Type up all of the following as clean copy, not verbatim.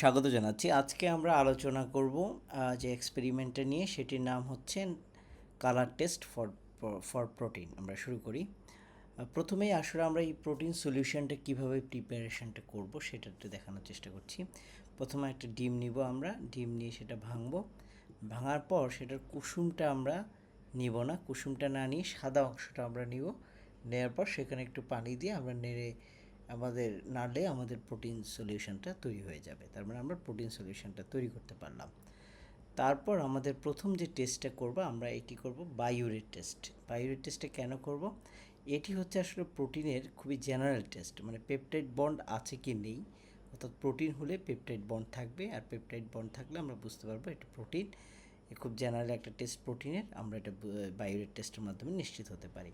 স্বাগত জানাচ্ছি। আজকে আমরা আলোচনা করব যে এক্সপেরিমেন্টটা নিয়ে, সেটির নাম হচ্ছে কালার টেস্ট ফর প্রোটিন। আমরা শুরু করি। প্রথমেই আসলে আমরা এই প্রোটিন সলিউশনটা কীভাবে প্রিপারেশনটা করব সেটা একটু দেখানোর চেষ্টা করছি। প্রথমে একটা ডিম নিব, আমরা ডিম নিয়ে সেটা ভাঙবো। ভাঙার পর সেটার কুসুমটা আমরা নিব না, কুসুমটা না নিয়ে সাদা অংশটা আমরা নিব। নেওয়ার পর সেখানে একটু পানি দিয়ে আমরা নেড়ে নাড়লে আমাদের প্রোটিন সলিউশনটা তৈরি হয়ে যাবে। তার মানে আমরা প্রোটিন সলিউশনটা তৈরি করতে পারলাম। তারপর আমাদের প্রথম যে টেস্টটা করব, আমরা এটি করব বায়োরেট টেস্ট। বায়োরেট টেস্টটা কেন করব? এটি হচ্ছে আসলে প্রোটিনের খুবই জেনারেল টেস্ট, মানে পেপটাইড বন্ড আছে কি নেই, অর্থাৎ প্রোটিন হলে পেপটাইড বন্ড থাকবে, আর পেপটাইড বন্ড থাকলে আমরা বুঝতে পারবো এটা প্রোটিন। খুব জেনারেল একটা টেস্ট প্রোটিনের, আমরা এটা বায়োরেট টেস্টের মাধ্যমে নিশ্চিত হতে পারি।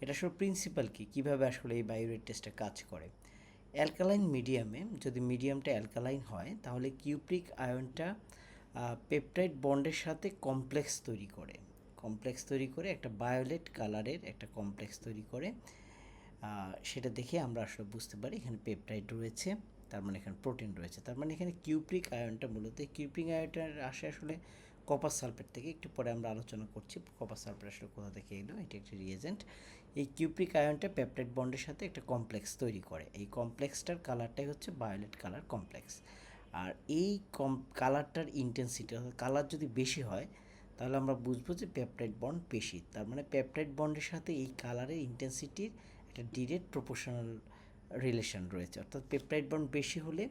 এটা আসলে প্রিন্সিপাল কী, কীভাবে আসলে এই বায়োরেট টেস্টটা কাজ করে। অ্যালকালাইন মিডিয়ামে, যদি মিডিয়ামটা অ্যালকালাইন হয়, তাহলে কিউপ্রিক আয়নটা পেপটাইড বন্ডের সাথে কমপ্লেক্স তৈরি করে একটা ভায়োলেট কালারের একটা কমপ্লেক্স তৈরি করে। সেটা দেখে আমরা আসলে বুঝতে পারি এখানে পেপটাইড রয়েছে, তার মানে এখানে প্রোটিন রয়েছে। তার মানে এখানে কিউপ্রিক আয়নটা, মূলত কিউপ্রিক আয়নটা আসে আসলে কপার সালফেট থেকে। একটু পরে আমরা আলোচনা করছি কপার সালফেট আসলে কোথা থেকে এলো, এটি একটি রিয়েজেন্ট। এই কিউপ্রিক আয়নটা পেপটাইড বন্ডের সাথে একটা কমপ্লেক্স তৈরি করে। এই কমপ্লেক্সটার কালারটাই হচ্ছে ভায়োলেট কালার কমপ্লেক্স। আর এই কালারটার ইন্টেন্সিটি, অর্থাৎ কালার যদি বেশি হয় তাহলে আমরা বুঝবো যে পেপটাইড বন্ড বেশি। তার মানে পেপটাইড বন্ডের সাথে এই কালারের ইন্টেন্সিটির একটা ডিরেক্ট প্রপোর্শনাল রিলেশন রয়েছে। অর্থাৎ পেপটাইড বন্ড বেশি হলে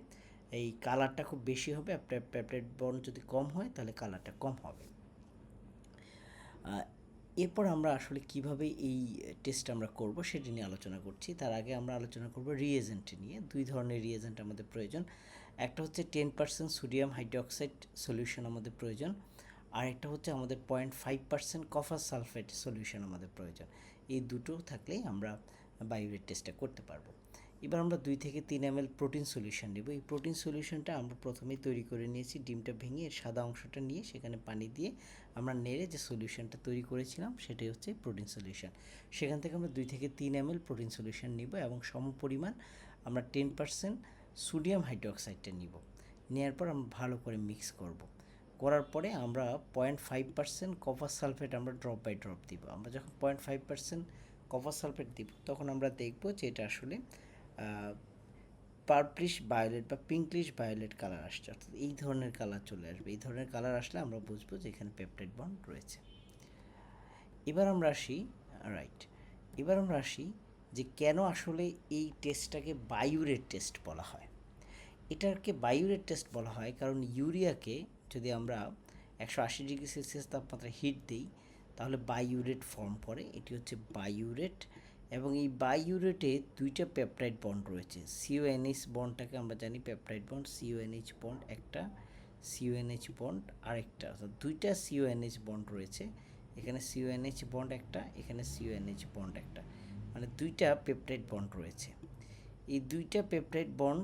এই কালারটা খুব বেশি হবে, আর পেপটাইড বন্ড যদি কম হয় তাহলে কালারটা কম হবে। এরপর আমরা আসলে কিভাবে এই টেস্ট আমরা করব সেটি নিয়ে আলোচনা করছি। তার আগে আমরা আলোচনা করব রিয়েজেন্ট নিয়ে। দুই ধরনের রিয়েজেন্ট আমাদের প্রয়োজন। একটা হচ্ছে 10% সোডিয়াম হাইড্রোক্সাইড সলিউশন আমাদের প্রয়োজন, আর একটা হচ্ছে আমাদের 0.5% কপার সালফেট সলিউশন আমাদের প্রয়োজন। এই দুটো থাকলেই আমরা বায়োরেট টেস্টটা করতে পারবো। এবার আমরা 2 থেকে 3 ml প্রোটিন সলিউশন নেব। এই প্রোটিন সলিউশনটা আমরা প্রথমেই তৈরি করে নিয়েছি। ডিমটা ভেঙে এর সাদা অংশটা নিয়ে সেখানে পানি দিয়ে আমরা নেড়ে যে সলিউশনটা তৈরি করেছিলাম সেটাই হচ্ছে প্রোটিন সলিউশন। সেখান থেকে আমরা 2 থেকে 3 ml প্রোটিন সলিউশন নিব এবং সমপরিমাণ আমরা 10% সোডিয়াম হাইড্রোক্সাইডটা নিব। নেওয়ার পর আমরা ভালো করে মিক্স করব। করার পরে আমরা 0.5% কপার সালফেট আমরা ড্রপ বাই ড্রপ দিব। আমরা যখন 0.5% কপার সালফেট দিব তখন আমরা দেখব যে এটা আসলে পার্পলিশ ভায়োলেট বা পিঙ্কলিশ ভায়োলেট কালার আসছে, অর্থাৎ এই ধরনের কালার চলে আসবে। এই ধরনের কালার আসলে আমরা বুঝবো যে এখানে পেপটাইড বন্ড রয়েছে। এবার আমরা আসি এবার আমরা আসি যে কেন আসলে এই টেস্টটাকে বায়োরেট টেস্ট বলা হয়। এটাকে বায়োরেট টেস্ট বলা হয় কারণ ইউরিয়াকে যদি আমরা 180°C তাপমাত্রায় হিট দিই তাহলে বায়োরেট ফর্ম করে। এটি হচ্ছে বায়োরেট, এবং এই বায়োরেটে দুইটা পেপটাইড বন্ড রয়েছে। সিওএনএইচ বন্ডটাকে আমরা জানি পেপটাইড বন্ড, সিওএনএইচ বন্ড একটা, সিওএনএইচ বন্ড আরেকটা, অর্থাৎ দুইটা সিওএনএইচ বন্ড রয়েছে। এখানে সিওএনএইচ বন্ড একটা, এখানে সিওএনএইচ বন্ড একটা, মানে দুইটা পেপটাইড বন্ড রয়েছে। এই দুইটা পেপটাইড বন্ড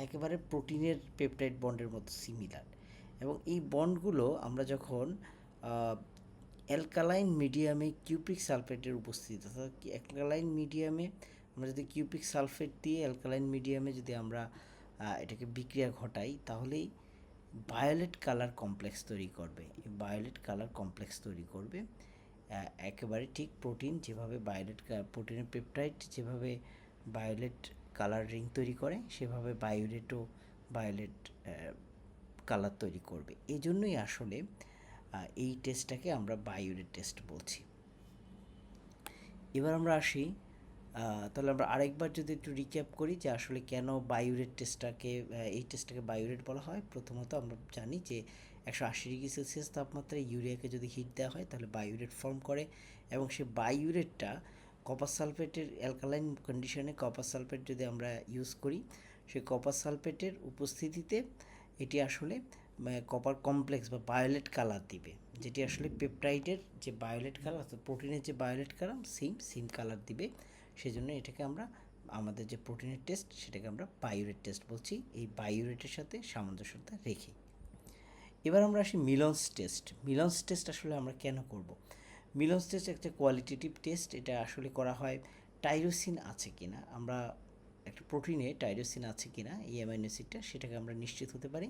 একেবারে প্রোটিনের পেপটাইড বন্ডের মতো সিমিলার, এবং এই বন্ডগুলো আমরা যখন অ্যালকালাইন মিডিয়ামে কিউপ্রিক সালফেটের উপস্থিতি, অর্থাৎ অ্যালকালাইন মিডিয়ামে আমরা যদি কিউপ্রিক সালফেট দিয়ে অ্যালকালাইন মিডিয়ামে যদি আমরা এটাকে বিক্রিয়া ঘটাই তাহলেই ভায়োলেট কালার কমপ্লেক্স তৈরি করবে। এই ভায়োলেট কালার কমপ্লেক্স তৈরি করবে একেবারে ঠিক প্রোটিন যেভাবে প্রোটিনের পেপটাইড যেভাবে ভায়োলেট কালার রিং তৈরি করে সেভাবে বায়োরেটও ভায়োলেট কালার তৈরি করবে। এই জন্যই আসলে এই টেস্টটাকে আমরা বায়োরেট টেস্ট বলছি। এবার আমরা আসি, তাহলে আমরা আরেকবার যদি একটু রিক্যাপ করি যে আসলে কেন বায়োরেট টেস্টটাকে এই টেস্টটাকে বায়োরেট বলা হয়। প্রথমত আমরা জানি যে 180°C তাপমাত্রায় ইউরিয়াকে যদি হিট দেওয়া হয় তাহলে বায়োরেট ফর্ম করে, এবং সেই বায়োরেটটা কপার সালফেটের অ্যালকালাইন কন্ডিশনে কপার সালফেট যদি আমরা ইউজ করি, সেই কপার সালফেটের উপস্থিতিতে এটি আসলে কপার কমপ্লেক্স বা ভায়োলেট কালার দিবে, যেটি আসলে পেপটাইডের যে ভায়োলেট কালার অর্থাৎ প্রোটিনের যে ভায়োলেট কালার সেম কালার দিবে। সেই জন্য এটাকে আমরা আমাদের যে প্রোটিনের টেস্ট সেটাকে আমরা বায়োরেট টেস্ট বলছি, এই বায়োরেটের সাথে সামঞ্জস্যতা রেখে। এবার আমরা আসি মিলন্স টেস্ট। মিলন্স টেস্ট আসলে আমরা কেন করব? মিলন্স টেস্ট একটা কোয়ালিটেটিভ টেস্ট। এটা আসলে করা হয় টাইরোসিন আছে কিনা। আমরা একটা প্রোটিনে টাইরোসিন আছে কি না এই অ্যামাইনো অ্যাসিডটা, সেটাকে আমরা নিশ্চিত হতে পারি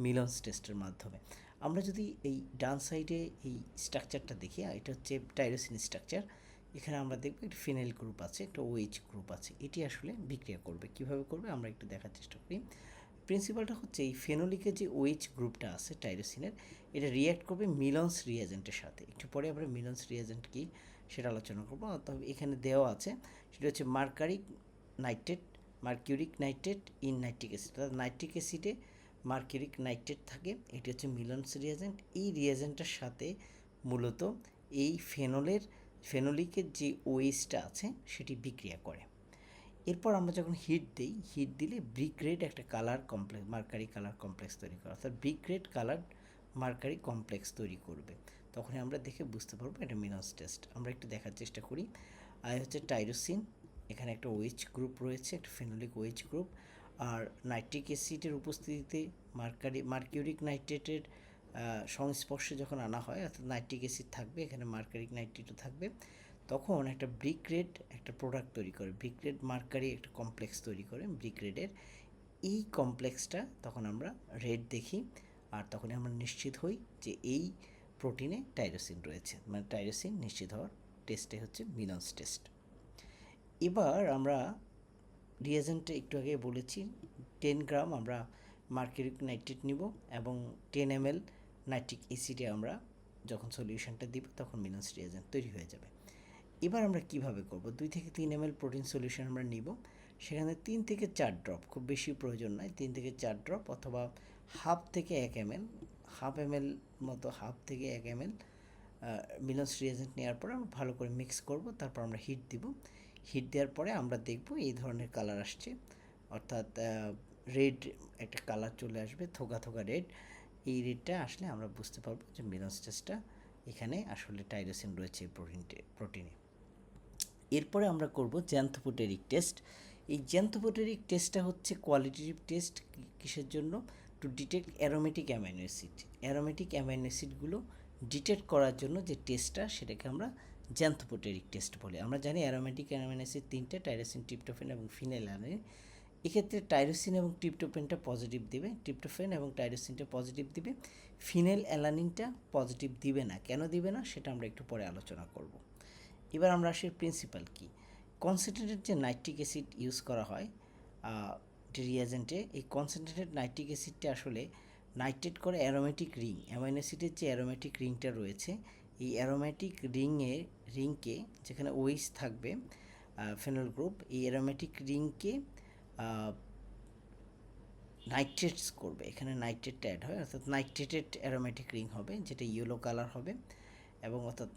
মিলন্স টেস্টের মাধ্যমে। আমরা যদি এই ডান সাইডে এই স্ট্রাকচারটা দেখি, এটা হচ্ছে টাইরোসিন স্ট্রাকচার। এখানে আমরা দেখব একটা ফিনাইল গ্রুপ আছে, একটা ওএইচ গ্রুপ আছে। এটি আসলে বিক্রিয়া করবে, কিভাবে করবে আমরা একটু দেখার চেষ্টা করি। প্রিন্সিপালটা হচ্ছে এই ফেনোলিকের যে ওএইচ গ্রুপটা আছে টাইরোসিনের, এটা রিয়্যাক্ট করবে মিলন্স রিয়েজেন্টের সাথে। একটু পরে আমরা মিলন্স রিয়েজেন্ট কি সেটা আলোচনা করবো। তবে এখানে দেওয়া আছে সেটা হচ্ছে mercuric nitrate in nitric acid, অর্থাৎ নাইট্রিক অ্যাসিডে মার্কিউরিক নাইট্রেট থাকে, এটি হচ্ছে মিলন্স রিয়েজেন্ট। এই রিয়েজেন্টের সাথে মূলত এই ফেনোলিকের যে ওএইচটা আছে সেটি বিক্রিয়া করে। এরপর আমরা যখন হিট দিই, হিট দিলে ব্রিক রেড একটা মার্কারি কালার কমপ্লেক্স তৈরি করে, অর্থাৎ brick red colour mercury complex তৈরি করবে। তখনই আমরা দেখে বুঝতে পারবো এটা মিলন্স টেস্ট। আমরা একটু দেখার চেষ্টা করি। আর হচ্ছে টাইরোসিন, এখানে একটা ওএইচ গ্রুপ রয়েছে, একটা ফেনোলিক ওএইচ গ্রুপ। আর নাইট্রিক অ্যাসিডের উপস্থিতিতে মার্কিউরিক নাইট্রেটের সংস্পর্শে যখন আনা হয়, অর্থাৎ নাইট্রিক অ্যাসিড থাকবে, এখানে মার্কারিক নাইট্রেটও থাকবে, তখন একটা ব্রিক রেড একটা প্রোডাক্ট তৈরি করে, ব্রিক রেড মার্কারি একটা কমপ্লেক্স তৈরি করে ব্রিক রেডের। এই কমপ্লেক্সটা তখন আমরা রেড দেখি, আর তখন আমরা নিশ্চিত হই যে এই প্রোটিনে টাইরোসিন রয়েছে, মানে টাইরোসিন নিশ্চিত হওয়ার টেস্টে হচ্ছে মিলন্স টেস্ট। এবার আমরা রিয়েজেন্টে একটু আগে বলেছি 10 গ্রাম আমরা মার্কিউরিক নাইট্রেট নিব এবং 10 ml নাইট্রিক অ্যাসিডে আমরা যখন সলিউশনটা দিব তখন মিলন্স রিয়েজেন্ট তৈরি হয়ে যাবে। এবার আমরা কিভাবে করব, 2 থেকে 3 ml প্রোটিন সলিউশন আমরা নিব, সেখানে 3 থেকে 4 ড্রপ, খুব বেশি প্রয়োজন নয়, 3 থেকে 4 ড্রপ অথবা হাফ থেকে 1 ml, হাফ থেকে 1 ml মিলন্স রিয়েজেন্ট নেওয়ার পর আমরা ভালো করে মিক্স করব। তারপর আমরা হিট দিব। হিট দেওয়ার পরে আমরা দেখব এই ধরনের কালার আসছে, অর্থাৎ রেড একটা কালার চলে আসবে, থোকা থোকা রেড। এই রেডটা আসলে আমরা বুঝতে পারবো যে মিলন্স টেস্টটা এখানে আসলে টাইরোসিন রয়েছে প্রোটিনে। এরপরে আমরা করব জ্যান্থোপোটেরিক টেস্ট। এই জ্যান্থোপোটেরিক টেস্টটা হচ্ছে কোয়ালিটেটিভ টেস্ট। কিসের জন্য? To detect aromatic amino acid. Aromatic amino অ্যাসিডগুলো ডিটেক্ট করার জন্য যে টেস্টটা, সেটাকে আমরা জ্যান্থোপোটেরিক টেস্ট বলি। আমরা জানি অ্যারোমেটিক অ্যামাইনো অ্যাসিড 3টে, টাইরোসিন, ট্রিপ্টোফ্যান এবং ফিনাইলঅ্যালানিন। এক্ষেত্রে টাইরোসিন এবং ট্রিপ্টোফ্যানটা পজিটিভ দিবে, ট্রিপ্টোফ্যান এবং টাইরোসিনটা পজিটিভ দিবে, ফিনাইলঅ্যালানিনটা পজিটিভ দিবে না। কেন দিবে না সেটা আমরা একটু পরে আলোচনা করব। এবার আমরা আসি প্রিন্সিপাল কি। কনসেন্ট্রেটেড যে নাইট্রিক অ্যাসিড ইউজ করা হয় রিয়েজেন্টে, এই কনসেন্ট্রেটেড নাইট্রিক অ্যাসিডটা আসলে নাইট্রেট করে অ্যারোমেটিক রিং, অ্যামাইনো অ্যাসিডের যে অ্যারোমেটিক রিংটা রয়েছে, এই অ্যারোমেটিক রিংকে যেখানে ওইস থাকবে ফেনল গ্রুপ, এই অ্যারোমেটিক রিংকে নাইট্রেটস করবে। এখানে নাইট্রেটটা অ্যাড হয়, অর্থাৎ নাইট্রেটেড অ্যারোমেটিক রিং হবে, যেটা ইয়েলো কালার হবে। এবং অর্থাৎ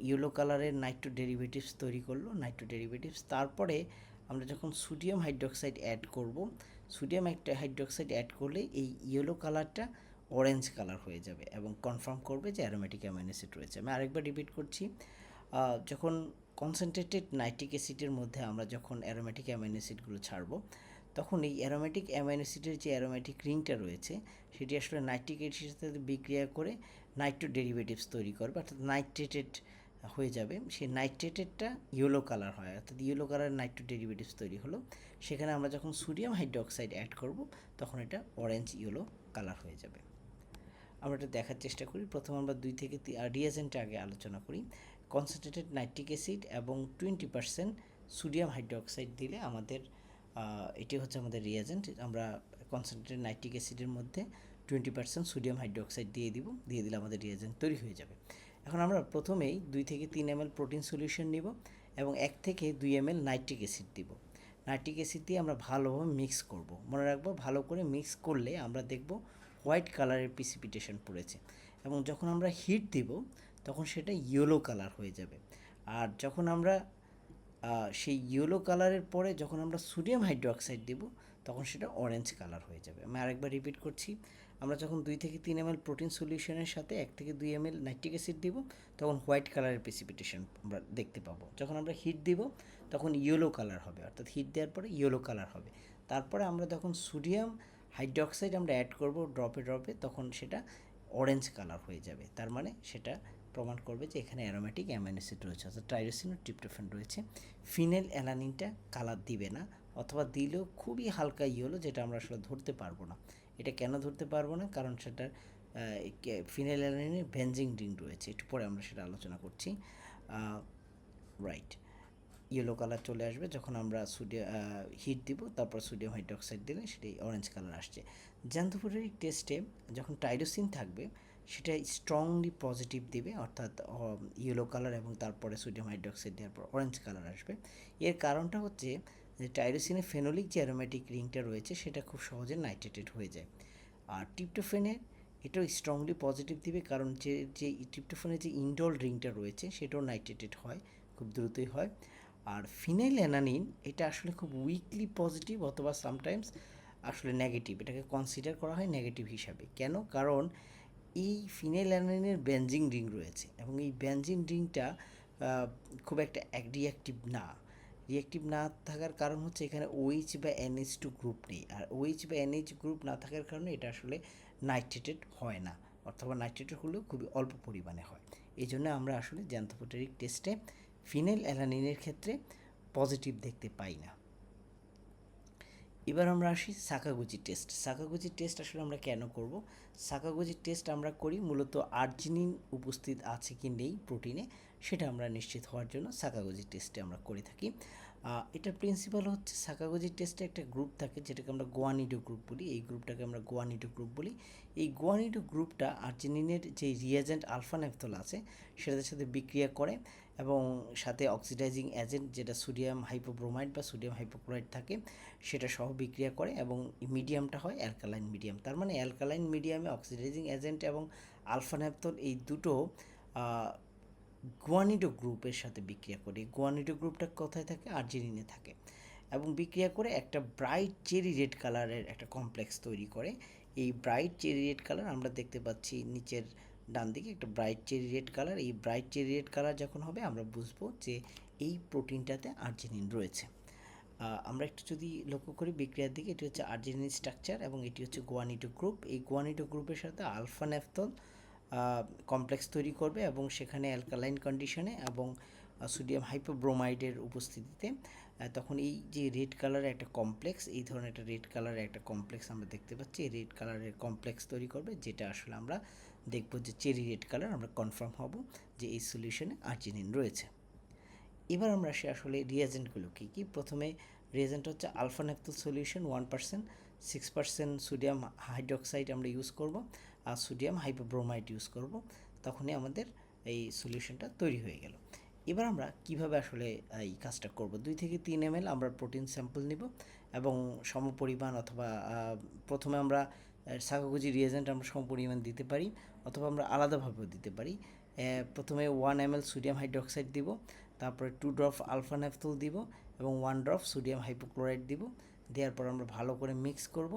ইয়েলো কালারের নাইট্রো ডেরিভেটিভস তৈরি করলো, নাইট্রো ডেরিভেটিভস। তারপরে আমরা যখন সোডিয়াম হাইড্রোক্সাইড অ্যাড করব, সোডিয়াম হাইড্রোক্সাইড অ্যাড করলে এই ইয়েলো কালারটা অরেঞ্জ কালার হয়ে যাবে এবং কনফার্ম করবে যে অ্যারোমেটিক অ্যামাইনো অ্যাসিড রয়েছে। আমি আরেকবার রিপিট করছি, যখন কনসেন্ট্রেটেড নাইট্রিক অ্যাসিডের মধ্যে আমরা যখন অ্যারোমেটিক অ্যামাইনো অ্যাসিডগুলো ছাড়বো, তখন এই অ্যারোমেটিক অ্যামাইনো অ্যাসিডের যে অ্যারোমেটিক রিংটা রয়েছে, সেটি আসলে নাইট্রিক অ্যাসিডের সাথে বিক্রিয়া করে নাইট্রো ডেরিভেটিভস তৈরি করবে, অর্থাৎ নাইট্রেটেড হয়ে যাবে। সেই নাইট্রেটেডটা ইয়েলো কালার হয়, অর্থাৎ ইয়েলো কালার নাইট্রো ডেরিভেটিভস তৈরি হলো। সেখানে আমরা যখন সোডিয়াম হাইড্রোক্সাইড অ্যাড করব, তখন এটা অরেঞ্জ ইয়েলো কালার হয়ে যাবে। আমরা এটা দেখার চেষ্টা করি। প্রথম আমরা 2 থেকে রিয়েজেন্টে আগে আলোচনা করি। কনসেন্ট্রেটেড নাইট্রিক অ্যাসিড এবং 20% সোডিয়াম হাইড্রোক্সাইড দিলে আমাদের এটি হচ্ছে আমাদের রিয়েজেন্ট। আমরা কনসেন্ট্রেটেড নাইট্রিক অ্যাসিডের মধ্যে 20% সোডিয়াম হাইড্রোক্সাইড দিয়ে দিলে আমাদের রিয়েজেন্ট তৈরি হয়ে যাবে। এখন আমরা প্রথমেই 2 থেকে 3 ml প্রোটিন সলিউশন নিব এবং 1 থেকে 2 ml নাইট্রিক অ্যাসিড দিব। নাইট্রিক অ্যাসিড দিয়ে আমরা ভালোভাবে মিক্স করব। মনে রাখবো, ভালো করে মিক্স করলে আমরা দেখব হোয়াইট কালারের প্রিসিপিটেশন পড়েছে, এবং যখন আমরা হিট দিব তখন সেটা ইয়েলো কালার হয়ে যাবে। আর যখন আমরা সেই ইয়েলো কালারের পরে যখন আমরা সোডিয়াম হাইড্রোক্সাইড দেব, তখন সেটা অরেঞ্জ কালার হয়ে যাবে। আমি আরেকবার রিপিট করছি, আমরা যখন 2 থেকে 3 ml প্রোটিন সলিউশনের সাথে 1 থেকে 2 ml নাইট্রিক অ্যাসিড দিব, তখন হোয়াইট কালারের প্রিসিপিটেশন আমরা দেখতে পাবো। যখন আমরা হিট দিব তখন ইয়েলো কালার হবে, অর্থাৎ হিট দেওয়ার পরে ইয়েলো কালার হবে। তারপরে আমরা যখন সোডিয়াম হাইড্রোক্সাইড আমরা অ্যাড করব ড্রপে ড্রপে, তখন সেটা অরেঞ্জ কালার হয়ে যাবে। তার মানে সেটা প্রমাণ করবে যে এখানে অ্যারোমেটিক অ্যামাইনো অ্যাসিড রয়েছে, অর্থাৎ টাইরোসিন ও ট্রিপ্টোফ্যান রয়েছে। ফিনাইল অ্যালানিনটা কালার দিবে না, অথবা দিলেও খুবই হালকা ইয়েলো, যেটা আমরা আসলে ধরতে পারবো না। এটা কেন ধরতে পারবো না? কারণ সেটার ফিনাইল অ্যালানিনের বেনজিন রিং রয়েছে, একটু পরে আমরা সেটা আলোচনা করছি। রাইট, ইয়েলো কালার চলে আসবে যখন আমরা হিট দিব, তারপর সোডিয়াম হাইড্রোক্সাইড দিলে সেটাই অরেঞ্জ কালার আসছে। জ্যান্থোপোরেটিক টেস্টে যখন টাইরোসিন থাকবে সেটা স্ট্রংলি পজিটিভ দিবে, অর্থাৎ ইয়েলো কালার, এবং তারপরে সোডিয়াম হাইড্রোক্সাইড দেওয়ার পর অরেঞ্জ কালার আসবে। এর কারণটা হচ্ছে যে টাইরোসিনে ফেনোলিক যে অ্যারোমেটিক রিংটা রয়েছে সেটা খুব সহজে নাইট্রেটেড হয়ে যায়। আর ট্রিপ্টোফেনের এটাও স্ট্রংলি পজিটিভ দিবে, কারণ যে ট্রিপ্টোফেনের যে ইনডোল রিংটা রয়েছে সেটাও নাইট্রেটেড হয়, খুব দ্রুতই হয়। আর ফিনাইল অ্যানানিন এটা আসলে খুব উইকলি পজিটিভ অথবা সামটাইমস আসলে নেগেটিভ, এটাকে কনসিডার করা হয় নেগেটিভ হিসাবে। কেন? কারণ এই ফিনাইল অ্যানানিনের বেনজিন রিং রয়েছে, এবং এই বেনজিন রিংটা খুব একটা রিঅ্যাক্টিভ না। রিঅ্যাক্টিভ না থাকার কারণ হচ্ছে এখানে OH বা NH2 গ্রুপ নেই, আর OH বা NH গ্রুপ না থাকার কারণে এটা আসলে নাইট্রেটেড হয় না, অথবা নাইট্রেটেড হলেও খুবই অল্প পরিমাণে হয়। এই জন্য আমরা আসলে জ্যান্থোপোরেটিক টেস্টে ফিনাইল অ্যালানিনের ক্ষেত্রে পজিটিভ দেখতে পাই না। এবার আমরা আসি সাকাগুচি টেস্ট। সাকাগুচি টেস্ট আসলে আমরা কেন করব? সাকাগুচি টেস্ট আমরা করি মূলত আর্জিনিন উপস্থিত আছে কি নেই প্রোটিনে, সেটা আমরা নিশ্চিত হওয়ার জন্য সাকাগুচি টেস্টে আমরা করে থাকি। এটার প্রিন্সিপাল হচ্ছে সাকাগুচি টেস্টে একটা গ্রুপ থাকে যেটাকে আমরা গোয়ানিডো গ্রুপ বলি, এই গ্রুপটাকে আমরা গোয়ানিডো গ্রুপ বলি। এই গোয়ানিডো গ্রুপটা আর্জিনিনের যে রিয়েজেন্ট আলফা ন্যাফথল আছে সেটার সাথে বিক্রিয়া করে, এবং সাথে অক্সিডাইজিং এজেন্ট যেটা সোডিয়াম হাইপোব্রোমাইড বা সোডিয়াম হাইপোক্লোরাইড থাকে সেটা সহ বিক্রিয়া করে, এবং মিডিয়ামটা হয় অ্যালকালাইন মিডিয়াম। তার মানে অ্যালকালাইন মিডিয়ামে অক্সিডাইজিং এজেন্ট এবং আলফা ন্যাফথল এই দুটো গুয়ানিডো গ্রুপের সাথে বিক্রিয়া করে। গুয়ানিডো গ্রুপটা কোথায় থাকে? আর্জিনিনে থাকে, এবং বিক্রিয়া করে একটা ব্রাইট চেরি রেড কালারের একটা কমপ্লেক্স তৈরি করে। এই ব্রাইট চেরি রেড কালার আমরা দেখতে পাচ্ছি নিচের ডান দিকে একটা ব্রাইট চেরি রেড কালার। এই ব্রাইট চেরি রেড কালার যখন হবে আমরা বুঝবো যে এই প্রোটিনটাতে আর্জিনিন রয়েছে। আমরা একটু যদি লক্ষ্য করি বিক্রিয়ার দিকে, এটি হচ্ছে আর্জিনিন স্ট্রাকচার এবং এটি হচ্ছে গুয়ানিডো গ্রুপ। এই গুয়ানিডো গ্রুপের সাথে আলফা ন্যাফথল কমপ্লেক্স তৈরি করবে, এবং সেখানে অ্যালকালাইন কন্ডিশনে এবং সোডিয়াম হাইপোব্রোমাইডের উপস্থিতিতে তখন এই যে রেড কালারের একটা কমপ্লেক্স, এই ধরনের একটা রেড কালারের একটা কমপ্লেক্স আমরা দেখতে পাচ্ছি, এই রেড কালারের কমপ্লেক্স তৈরি করবে, যেটা আসলে আমরা দেখব যে চেরি রেড কালার, আমরা কনফার্ম হব যে এই সলিউশনে আর্জিনিন রয়েছে। এবার আমরা আসি আসলে রিয়েজেন্টগুলো কী কী। প্রথমে রিয়েজেন্ট হচ্ছে আলফা ন্যাফথল সলিউশন 1%, 6% সোডিয়াম হাইড্রোক্সাইড আমরা ইউজ করব, আর সোডিয়াম হাইপোব্রোমাইড ইউজ করব, তখনই আমাদের এই সলিউশনটা তৈরি হয়ে গেল। এবার আমরা কিভাবে আসলে এই কাজটা করব? 2 থেকে 3 ml আমরা প্রোটিন স্যাম্পল নিব, এবং সমপরিমাণ অথবা প্রথমে আমরা সাকাগুচি রিয়েজেন্ট আমরা সমপরিমাণ দিতে পারি, অথবা আমরা আলাদাভাবেও দিতে পারি। প্রথমে 1 ml সোডিয়াম হাইড্রোক্সাইড দিব, তারপরে 2 ড্রপ আলফা ন্যাফথল দিব, এবং 1 ড্রপ সোডিয়াম হাইপোক্লোরাইড দিব। দেওয়ার পর আমরা ভালো করে মিক্স করব।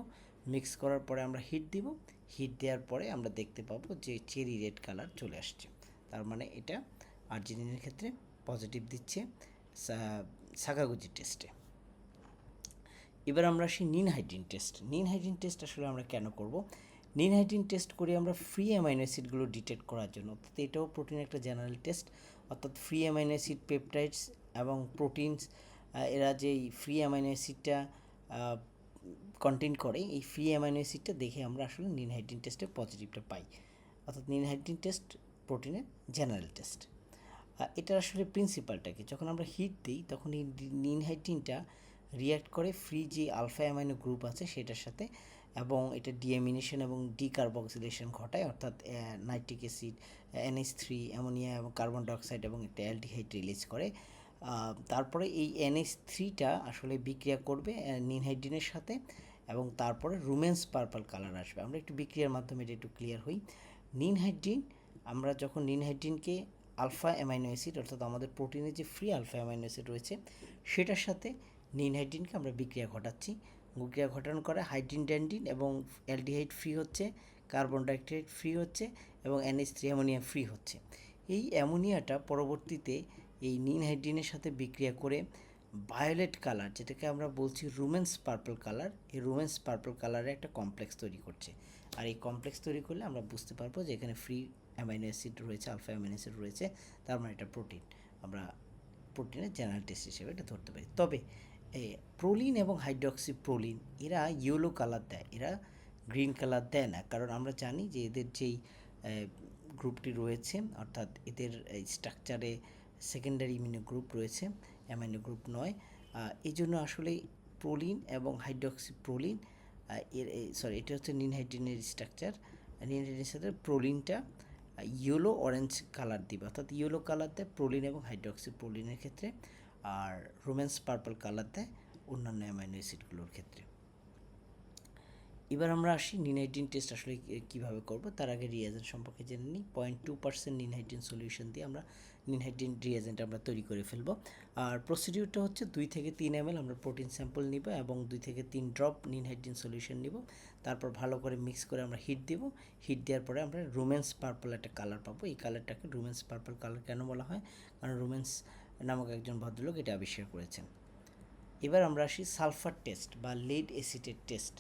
মিক্স করার পরে আমরা হিট দিব। হিট দেওয়ার পরে আমরা দেখতে পাবো যে চেরি রেড কালার চলে আসছে, তার মানে এটা আর্জিনিনের ক্ষেত্রে পজিটিভ দিচ্ছে সাকাগুচি টেস্টে। এবার আমরা আসি নিনহাইড্রিন টেস্ট। নিনহাইড্রিন টেস্ট আসলে আমরা কেন করব? নিনহাইড্রিন টেস্ট করি আমরা ফ্রি অ্যামাইনো অ্যাসিডগুলো ডিটেক্ট করার জন্য, অর্থাৎ এটাও প্রোটিন একটা জেনারেল টেস্ট, অর্থাৎ ফ্রি অ্যামাইনো অ্যাসিড, পেপটাইডস এবং প্রোটিনস, এরা যেই ফ্রি অ্যামাইনো অ্যাসিডটা কন্টেন্ট করে, এই ফ্রি অ্যামাইনো অ্যাসিডটা দেখে আমরা আসলে নিনহাইড্রিন টেস্টে পজিটিভটা পাই, অর্থাৎ নিনহাইড্রিন টেস্ট প্রোটিনের জেনারেল টেস্ট। এটার আসলে প্রিন্সিপালটা কি? যখন আমরা হিট দিই তখন এই নিনহাইড্রিনটা রিয়্যাক্ট করে ফ্রি যে আলফা অ্যামাইনো গ্রুপ আছে সেটার সাথে, এবং এটা ডিএমিনেশন এবং ডিকার্বক্সিলেশন ঘটায়, অর্থাৎ নাইট্রিক অ্যাসিড, NH3, অ্যামোনিয়া এবং কার্বন ডাইঅক্সাইড এবং একটা অ্যালডিহাইড রিলিজ করে। তারপরে এই NH3টা আসলে বিক্রিয়া করবে নিনহাইড্রিনের সাথে, এবং তারপরে রুমেন্স পার্পল কালার আসবে। আমরা একটু বিক্রিয়ার মাধ্যমে এটা একটু ক্লিয়ার হই। নিনহাইড্রিন, আমরা যখন নিনহাইড্রিনকে আলফা অ্যামাইনো অ্যাসিড, অর্থাৎ আমাদের প্রোটিনে যে ফ্রি আলফা অ্যামাইনো অ্যাসিড রয়েছে সেটার সাথে নিনহাইড্রিনকে আমরা বিক্রিয়া ঘটাচ্ছি। বিক্রিয়া ঘটানোর করে হাইড্রিন ড্যান্ডিন এবং অ্যালডিহাইড ফ্রি হচ্ছে, কার্বন ডাইঅক্সাইড ফ্রি হচ্ছে, এবং NH3 অ্যামোনিয়া ফ্রি হচ্ছে। এই অ্যামোনিয়াটা পরবর্তীতে এই নিনহাইড্রিনের সাথে বিক্রিয়া করে ভায়োলেট কালার, যেটাকে আমরা বলছি রুমেন্স পার্পল কালার, এই রুমেন্স পার্পল কালারের একটা কমপ্লেক্স তৈরি করছে। আর এই কমপ্লেক্স তৈরি করলে আমরা বুঝতে পারবো যে এখানে ফ্রি অ্যামাইনো অ্যাসিড রয়েছে, আলফা অ্যামাইনো অ্যাসিড রয়েছে, তার মানে এটা প্রোটিন। আমরা প্রোটিনের জেনারেল টেস্ট হিসেবে এটা ধরতে পারি। তবে প্রোলিন এবং হাইড্রক্সি প্রোলিন এরা ইয়েলো কালার দেয়, এরা গ্রিন কালার দেয় না, কারণ আমরা জানি যে এদের যেই গ্রুপটি রয়েছে, অর্থাৎ এদের স্ট্রাকচারে সেকেন্ডারি ইমিউনো গ্রুপ রয়েছে, অ্যামাইনো গ্রুপ নয়। এই জন্য আসলে প্রোলিন এবং হাইড্রক্সি প্রোলিন এটা হচ্ছে নিনহাইড্রিনের স্ট্রাকচার। নিনহাইড্রিনের সাথে প্রোলিনটা ইয়েলো অরেঞ্জ কালার দিবে, অর্থাৎ ইয়েলো কালার দেয় প্রোলিন এবং হাইড্রক্সি প্রোলিনের ক্ষেত্রে, আর রোম্যান্স পার্পল কালার দেয় অন্যান্য অ্যামাইনো অ্যাসিডগুলোর ক্ষেত্রে। এবার আমরা আসি নিনহাইড্রিন টেস্ট আসলে কীভাবে করব, তার আগে রিয়েজেন্ট সম্পর্কে জেনে নিই। 0.2% নিনহাইড্রিন সলিউশন দিয়ে আমরা নিনহাইড্রিন রিয়েজেন্ট আমরা তৈরি করে ফেলবো। আর প্রসিডিউরটা হচ্ছে 2 থেকে 3 ml আমরা প্রোটিন স্যাম্পল নিব এবং 2 থেকে 3 ড্রপ নিনহাইড্রিন সলিউশন নিব, তারপর ভালো করে মিক্স করে আমরা হিট দেব। হিট দেওয়ার পরে আমরা রোম্যান্স পার্পল একটা কালার পাবো। এই কালারটাকে রোম্যান্স পার্পল কালার কেন বলা হয়, কারণ রোম্যান্স নামক একজন ভদ্রলোক এটা আবিষ্কার করেছেন। এবার আমরা আসি সালফার টেস্ট বা লেড অ্যাসিডের টেস্ট।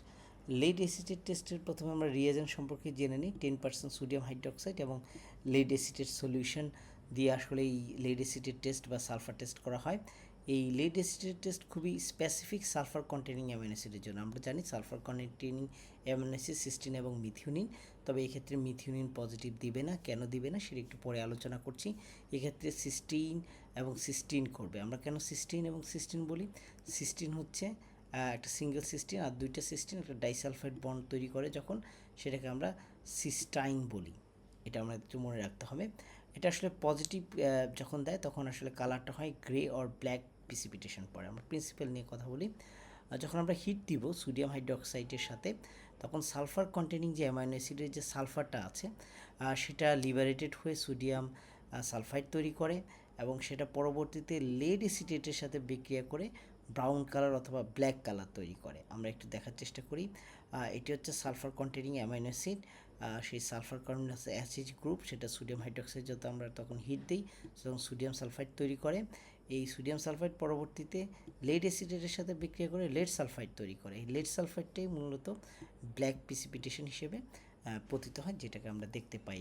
লেড অ্যাসিডের টেস্টের প্রথমে আমরা রিয়েজেন্ট সম্পর্কে জেনে নিই। 10% সোডিয়াম হাইড্রক্সাইড এবং লেড অ্যাসিডের সলিউশন দিয়ে আসলে এই লেড অ্যাসিডের টেস্ট বা সালফার টেস্ট করা হয়। এই লেড অ্যাসিডের টেস্ট খুবই স্পেসিফিক সালফার কন্টেনিং অ্যামিনো অ্যাসিডের জন্য। আমরা জানি sulphur containing amino acid cystine এবং মিথিওনিন, তবে এক্ষেত্রে মিথিওনিন পজিটিভ দিবে না। কেন দিবে না সেটা একটু পরে আলোচনা করছি। এক্ষেত্রে সিস্টিন এবং সিস্টিন করবে। আমরা কেন সিস্টিন এবং সিস্টিন বলি, সিস্টিন হচ্ছে একটা সিঙ্গেল সিস্টিন আর দুইটা সিস্টিন একটা ডাইসালফাইড বন্ড তৈরি করে যখন, সেটাকে আমরা সিস্টাইন বলি। এটা আমরা একটু মনে রাখতে হবে। এটা আসলে পজিটিভ যখন দেয় তখন আসলে কালারটা হয় গ্রে অর ব্ল্যাক প্রিসিপিটেশন পড়ে। আমরা প্রিন্সিপাল নিয়ে কথা বলি। যখন আমরা হিট দিব সোডিয়াম হাইড্রোক্সাইডের সাথে, তখন সালফার কন্টেনিং যে অ্যামাইনো অ্যাসিডের যে সালফারটা আছে সেটা লিবারেটেড হয়ে সোডিয়াম সালফাইড তৈরি করে এবং সেটা পরবর্তীতে লেড অ্যাসিডেটের সাথে বিক্রিয়া করে ব্রাউন কালার অথবা ব্ল্যাক কালার তৈরি করে। আমরা একটু দেখার চেষ্টা করি। এটি হচ্ছে সালফার কন্টেনিং অ্যামাইনো অ্যাসিড। সেই সালফার কন্টেনিং অ্যাসিড গ্রুপ, সেটা সোডিয়াম হাইড্রোক্সাইড যত আমরা তখন হিট দিই তখন সোডিয়াম সালফাইড তৈরি করে। এই সোডিয়াম সালফাইড পরবর্তীতে লেড অ্যাসিডেটের সাথে বিক্রিয়া করে লেড সালফাইড তৈরি করে। এই লেড সালফাইডটাই মূলত ব্ল্যাক প্রিসিপিটেশন হিসেবে পতিত হয়, যেটাকে আমরা দেখতে পাই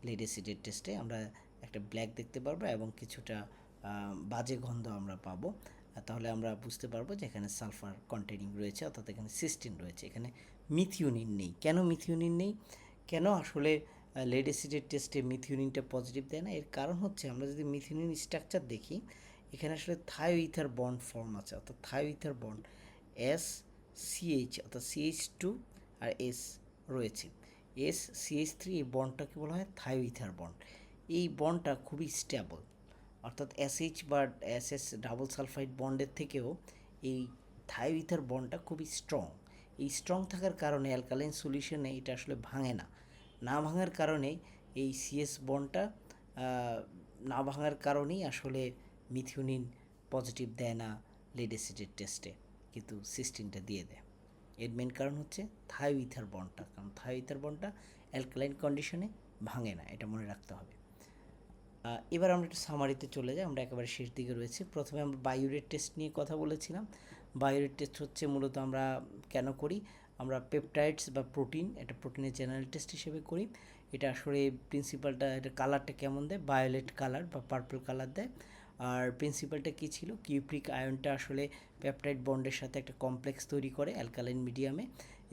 লেড অ্যাসিডের টেস্টে। আমরা একটা ব্ল্যাক দেখতে পারবো এবং কিছুটা বাজে গন্ধ আমরা পাবো। তাহলে আমরা বুঝতে পারবো যে এখানে সালফার কন্টেনিং রয়েছে, অর্থাৎ এখানে সিস্টিন রয়েছে, এখানে মিথিওনিন নেই। কেন মিথিওনিন নেই, কেন আসলে লেড অ্যাসিডের টেস্টে মিথিওনিনটা পজিটিভ দেয় না, এর কারণ হচ্ছে আমরা যদি মিথিওনিন স্ট্রাকচার দেখি, এখানে আসলে থায়োইথার বন্ড ফর্ম আছে, অর্থাৎ থায়োইথার বন্ড SCH অর্থাৎ CH2 আর S রয়েছে। SCH3 এই বন্ডটাকে বলা হয় থায়োইথার বন্ড। এই বন্ডটা খুবই স্টেবল, অর্থাৎ SH বা SS ডাবল সালফাইড বন্ডের থেকেও এই থায়োইথার বন্ডটা খুবই স্ট্রং। এই স্ট্রং থাকার কারণে অ্যালকালাইন সলিউশনে এটা আসলে ভাঙে না। না ভাঙার কারণে এই CS বন্ডটা না ভাঙার কারণেই আসলে মিথিওনিন পজিটিভ দেয় না লেড অ্যাসিডের টেস্টে, কিন্তু সিস্টিনটা দিয়ে দেয়। এর মেন কারণ হচ্ছে থায়োইথার বন্ডটা, কারণ থায়োইথার বন্ডটা অ্যালকালাইন কন্ডিশনে ভাঙে না, এটা মনে রাখতে হবে। এবার আমরা একটু সামারিতে চলে যাই, আমরা একেবারে শেষ দিকে রয়েছে। প্রথমে আমরা বায়োরেট টেস্ট নিয়ে কথা বলেছিলাম। বায়োরেট টেস্ট হচ্ছে মূলত আমরা কেন করি, আমরা পেপটাইডস বা প্রোটিন, এটা প্রোটিনের জেনারেল টেস্ট হিসেবে করি। এটা আসলে প্রিন্সিপালটা, এটা কালারটা কেমন দেয়, ভায়োলেট কালার বা পার্পল কালার দেয়। আর প্রিন্সিপালটা কী ছিল, কিউপ্রিক আয়নটা আসলে পেপটাইড বন্ডের সাথে একটা কমপ্লেক্স তৈরি করে অ্যালকালাইন মিডিয়ামে,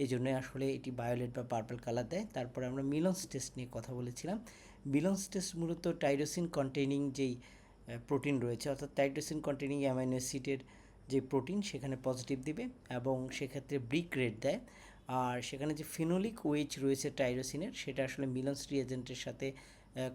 এই জন্যই আসলে এটি ভায়োলেট বা পার্পল কালার দেয়। তারপরে আমরা মিলন্স টেস্ট নিয়ে কথা বলেছিলাম। মিলন্স টেস্ট মূলত টাইরোসিন কন্টেনিং যেই প্রোটিন রয়েছে, অর্থাৎ টাইরোসিন কন্টেনিং অ্যামাইনো অ্যাসিডের যে প্রোটিন সেখানে পজিটিভ দিবে এবং সেক্ষেত্রে ব্রিক রেট দেয়। আর সেখানে যে ফিনোলিক ওয়েজ রয়েছে টাইরোসিনের, সেটা আসলে মিলন্স রিয়েজেন্টের সাথে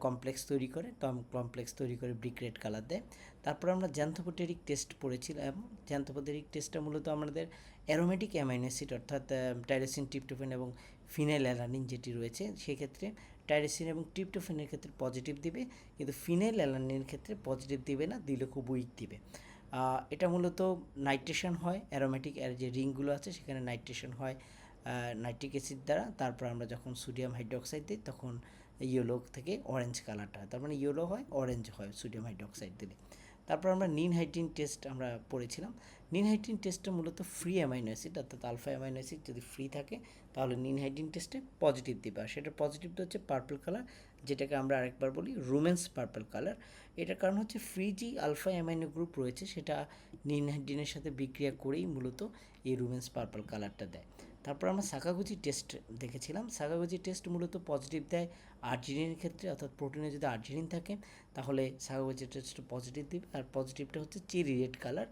কমপ্লেক্স তৈরি করে, কমপ্লেক্স তৈরি করে ব্রিক রেড কালার দেয়। তারপর আমরা জ্যান্থোপোটেরিক টেস্ট পড়েছিলাম। জ্যান্থোপোটেরিক টেস্টটা মূলত আমাদের অ্যারোমেটিক অ্যামাইনো অ্যাসিড অর্থাৎ টাইরোসিন, ট্রিপ্টোফ্যান এবং ফিনাইল অ্যালানিন যেটি রয়েছে, সেক্ষেত্রে টাইরোসিন এবং ট্রিপ্টোফ্যানের ক্ষেত্রে পজিটিভ দিবে, কিন্তু ফিনাইল অ্যালানিনের ক্ষেত্রে পজিটিভ দিবে না, দিলে খুব উইক দিবে। এটা মূলত নাইট্রেশন হয়, অ্যারোমেটিক এর যে রিংগুলো আছে সেখানে নাইট্রেশন হয় নাইট্রিক অ্যাসিড দ্বারা। তারপর আমরা যখন সোডিয়াম হাইড্রোক্সাইড দিই তখন ইয়েলো থেকে অরেঞ্জ কালারটা হয়, তার মানে ইয়েলো হয় অরেঞ্জ হয় সোডিয়াম হাইড্রোক্সাইড দিলে। তারপর আমরা নিন হাইড্রিন টেস্ট আমরা পড়েছিলাম। নিন হাইড্রিন টেস্টটা মূলত ফ্রি অ্যামাইনো অ্যাসিড, অর্থাৎ আলফা অ্যামাইনো অ্যাসিড যদি ফ্রি থাকে তাহলে নিন হাইড্রিন টেস্টে পজিটিভ দিবে, আর সেটা পজিটিভটা হচ্ছে পার্পল কালার, যেটাকে আমরা আরেকবার বলি রুমেন্স পার্পল কালার। এটার কারণ হচ্ছে ফ্রি যে আলফা অ্যামাইনো গ্রুপ রয়েছে সেটা নিন হাইড্রিনের সাথে বিক্রিয়া করেই মূলত এই রুমেন্স পার্পল কালারটা দেয়। তারপর আমরা সাকাগুচি টেস্ট দেখেছিলাম। সাকাগুচি টেস্ট মূলত পজিটিভ দেয় আর্জিনিনের ক্ষেত্রে, অর্থাৎ প্রোটিনে যদি আর্জিনিন থাকে তাহলে সাকাগুচি টেস্ট পজিটিভ দিবে, আর পজিটিভটা হচ্ছে চেরি রেড কালার।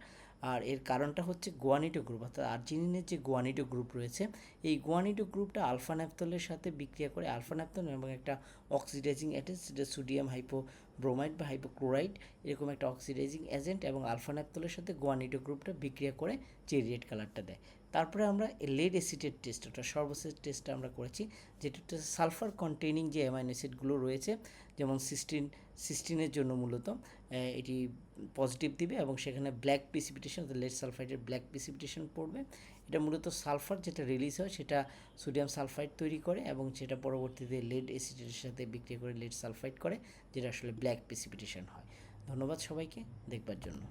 আর এর কারণটা হচ্ছে গুয়ানিডো গ্রুপ, অর্থাৎ আর্জিনিনের যে গুয়ানিডো গ্রুপ রয়েছে এই গুয়ানিডো গ্রুপটা আলফা ন্যাপথলের সাথে বিক্রিয়া করে আলফা ন্যাপথল এবং একটা অক্সিডাইজিং এজেন্ট, যেটা সোডিয়াম হাইপোব্রোমাইড বা হাইপোক্লোরাইড এরকম একটা অক্সিডাইজিং এজেন্ট, এবং আলফা ন্যাপথলের সাথে গুয়ানিডো গ্রুপটা বিক্রিয়া করে চেরি রেড কালারটা দেয়। তারপরে আমরা লেড অ্যাসিডের টেস্ট, ওটা সর্বশেষ টেস্টটা আমরা করেছি, যেটা হচ্ছে সালফার কন্টেইনিং যে অ্যামাইনো অ্যাসিডগুলো রয়েছে, যেমন সিস্টিনের জন্য মূলত এটি পজিটিভ দিবে এবং সেখানে ব্ল্যাক প্রিসিপিটেশন, লেড সালফাইডের ব্ল্যাক প্রিসিপিটেশন পড়বে। এটা মূলত সালফার যেটা রিলিজ হয় সেটা সোডিয়াম সালফাইড তৈরি করে এবং সেটা পরবর্তীতে লেড অ্যাসিডের সাথে বিক্রিয়া করে লেড সালফাইড করে, যেটা আসলে ব্ল্যাক প্রিসিপিটেশন হয়। ধন্যবাদ সবাইকে দেখবার জন্য।